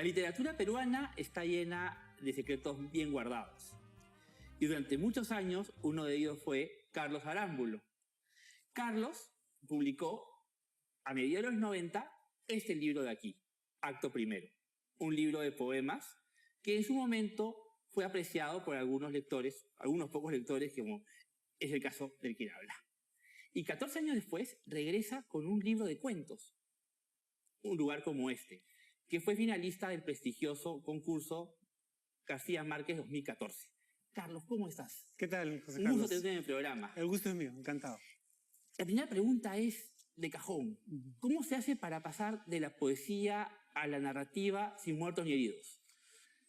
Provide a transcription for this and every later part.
La literatura peruana está llena de secretos bien guardados. Y durante muchos años, uno de ellos fue Carlos Arámbulo. Carlos publicó, a mediados de los 90, este libro de aquí, Acto Primero. Un libro de poemas que en su momento fue apreciado por algunos lectores, algunos pocos lectores, como es el caso del quien habla. Y 14 años después regresa con un libro de cuentos, Un lugar como este, que fue finalista del prestigioso concurso García Márquez 2014. Carlos, ¿cómo estás? ¿Qué tal, José Un Carlos? gusto tenerte en el programa. El gusto es mío, encantado. La primera pregunta es de cajón. ¿Cómo se hace para pasar de la poesía a la narrativa sin muertos ni heridos?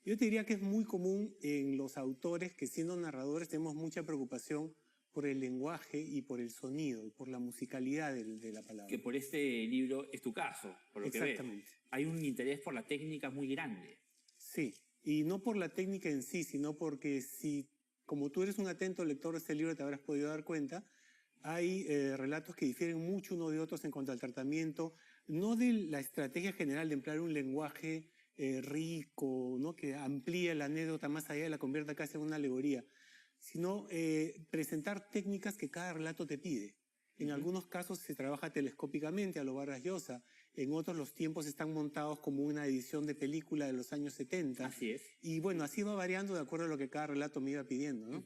Yo te diría que es muy común en los autores que, siendo narradores, tenemos mucha preocupación por el lenguaje y por el sonido, y por la musicalidad de la palabra. Que por este libro es tu caso, por lo que veo. Exactamente. Hay un interés por la técnica muy grande. Sí, y no por la técnica en sí, sino porque si, como tú eres un atento lector de este libro, te habrás podido dar cuenta, hay relatos que difieren mucho uno de otros en cuanto al tratamiento, no de la estrategia general de emplear un lenguaje rico, ¿no? Que amplía la anécdota más allá y la convierta casi en una alegoría, sino presentar técnicas que cada relato te pide. En algunos casos se trabaja telescópicamente a lo Vargas Llosa, en otros los tiempos están montados como una edición de película de los años 70. Así es. Y bueno, así va variando de acuerdo a lo que cada relato me iba pidiendo, ¿no?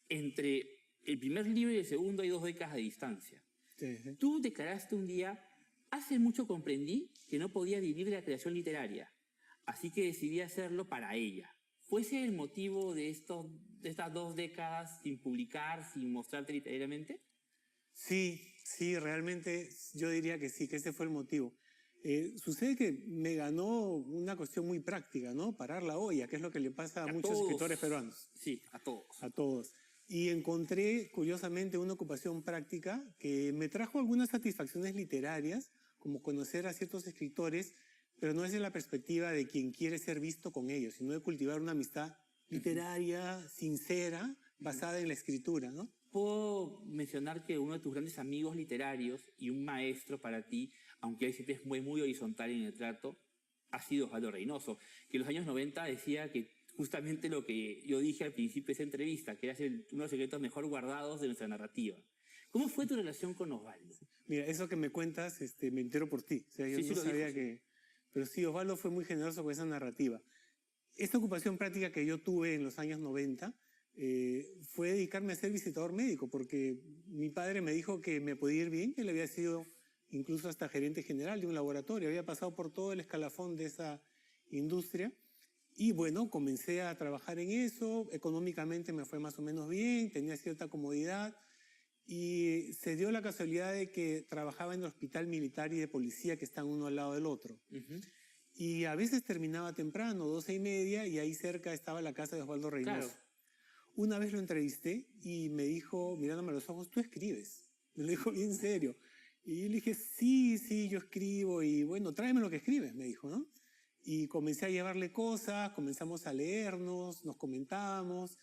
Entre el primer libro y el segundo hay 2 décadas de distancia. Sí. Tú declaraste un día, hace mucho comprendí que no podía vivir de la creación literaria, así que decidí hacerlo para ella. ¿Fue ese el motivo de estas 2 décadas sin publicar, sin mostrarte literariamente? Sí, realmente yo diría que sí, que ese fue el motivo. Sucede que me ganó una cuestión muy práctica, ¿no? Parar la olla, que es lo que le pasa a muchos escritores peruanos. Sí, a todos. A todos. Y encontré, curiosamente, una ocupación práctica que me trajo algunas satisfacciones literarias, como conocer a ciertos escritores, pero no desde la perspectiva de quien quiere ser visto con ellos, sino de cultivar una amistad literaria, sincera, basada en la escritura, ¿no? Puedo mencionar que uno de tus grandes amigos literarios y un maestro para ti, aunque él siempre es muy horizontal en el trato, ha sido Osvaldo Reynoso, que en los años 90 decía que justamente lo que yo dije al principio de esa entrevista, que era uno de los secretos mejor guardados de nuestra narrativa. ¿Cómo fue tu relación con Osvaldo? Mira, eso que me cuentas, me entero por ti. O sea, yo Sí, no lo sabía dijo, que... Pero sí, Osvaldo fue muy generoso con esa narrativa. Esta ocupación práctica que yo tuve en los años 90 fue dedicarme a ser visitador médico, porque mi padre me dijo que me podía ir bien, que él había sido incluso hasta gerente general de un laboratorio, había pasado por todo el escalafón de esa industria. Y bueno, comencé a trabajar en eso, económicamente me fue más o menos bien, tenía cierta comodidad, y se dio la casualidad de que trabajaba en el hospital militar y de policía que están uno al lado del otro. Y a veces terminaba temprano, 12:30, y ahí cerca estaba la casa de Osvaldo Reynoso. Claro. Una vez lo entrevisté y me dijo, mirándome a los ojos, ¿tú escribes? Me lo dijo bien serio. Y yo le dije, sí, yo escribo, y bueno, tráeme lo que escribes, me dijo, ¿no? Y comencé a llevarle cosas, comenzamos a leernos, nos comentábamos.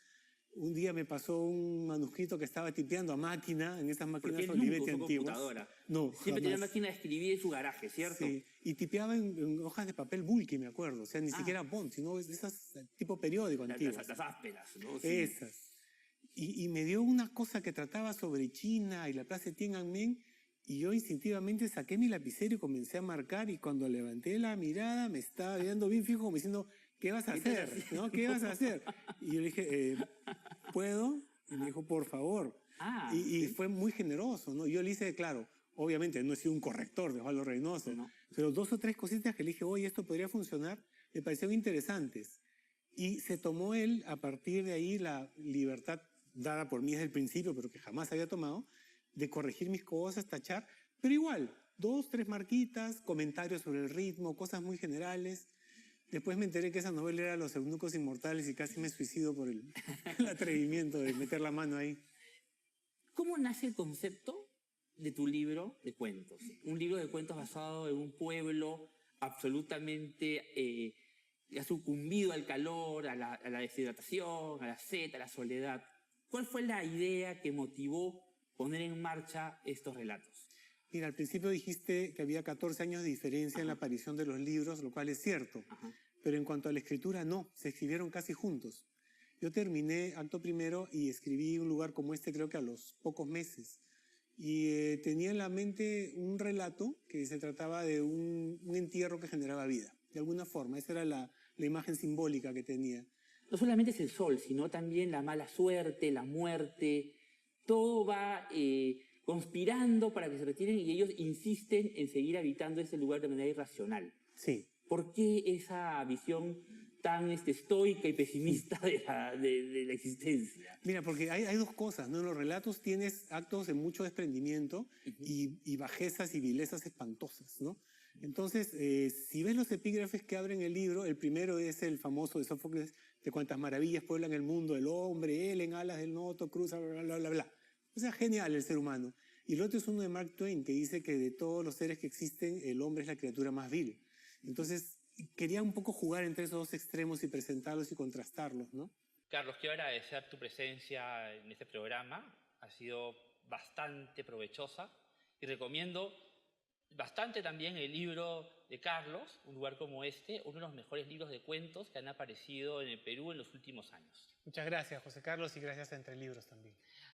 Un día me pasó un manuscrito que estaba tipeando a máquina, en esas máquinas Porque él Olivetti nunca usó antiguas. computadora. No, Siempre tenía jamás. máquina de escribir en su garaje, ¿cierto? Sí, y tipeaba en hojas de papel bulky, me acuerdo. O sea, ni siquiera bond, sino de esas tipo periódico antiguas. Las ásperas, ¿no? Sí. Esas. Y me dio una cosa que trataba sobre China y la plaza de Tiananmen, y yo instintivamente saqué mi lapicero y comencé a marcar, y cuando levanté la mirada me estaba mirando bien fijo como diciendo, ¿qué vas a hacer? ¿No? ¿Qué vas a hacer? Y yo le dije, ¿puedo? Y me dijo, por favor. Y fue muy generoso, ¿no? Yo le hice, claro, obviamente no he sido un corrector de Osvaldo Reynoso, No. pero 2 o 3 cositas que le dije, oye, esto podría funcionar, me parecieron interesantes. Y se tomó él, a partir de ahí, la libertad dada por mí desde el principio, pero que jamás había tomado, de corregir mis cosas, tachar, pero igual, 2, 3 marquitas, comentarios sobre el ritmo, cosas muy generales. Después me enteré que esa novela era Los Eunucos Inmortales y casi me suicido por el atrevimiento de meter la mano ahí. ¿Cómo nace el concepto de tu libro de cuentos? Un libro de cuentos basado en un pueblo absolutamente ha sucumbido al calor, a la deshidratación, a la sed, a la soledad. ¿Cuál fue la idea que motivó poner en marcha estos relatos? Mira, al principio dijiste que había 14 años de diferencia en la aparición de los libros, lo cual es cierto. Pero en cuanto a la escritura, no, se escribieron casi juntos. Yo terminé Acto Primero y escribí Un lugar como este creo que a los pocos meses. Y tenía en la mente un relato que se trataba de un entierro que generaba vida, de alguna forma. Esa era la imagen simbólica que tenía. No solamente es el sol, sino también la mala suerte, la muerte. Todo va conspirando para que se retiren y ellos insisten en seguir habitando ese lugar de manera irracional. Sí. ¿Por qué esa visión tan estoica y pesimista de la existencia? Mira, porque hay dos cosas, ¿no? En los relatos tienes actos de mucho desprendimiento y bajezas y vilezas espantosas, ¿no? Entonces, si ves los epígrafes que abren el libro, el primero es el famoso de Sófocles, de cuantas maravillas pueblan el mundo, el hombre, él en alas del noto, cruza, bla, bla, bla, bla. O sea, genial el ser humano. Y el otro es uno de Mark Twain, que dice que de todos los seres que existen, el hombre es la criatura más vil. Entonces, quería un poco jugar entre esos dos extremos y presentarlos y contrastarlos, ¿no? Carlos, quiero agradecer tu presencia en este programa. Ha sido bastante provechosa y recomiendo bastante también el libro de Carlos, Un lugar como este, uno de los mejores libros de cuentos que han aparecido en el Perú en los últimos años. Muchas gracias, José Carlos, y gracias a Entre Libros también.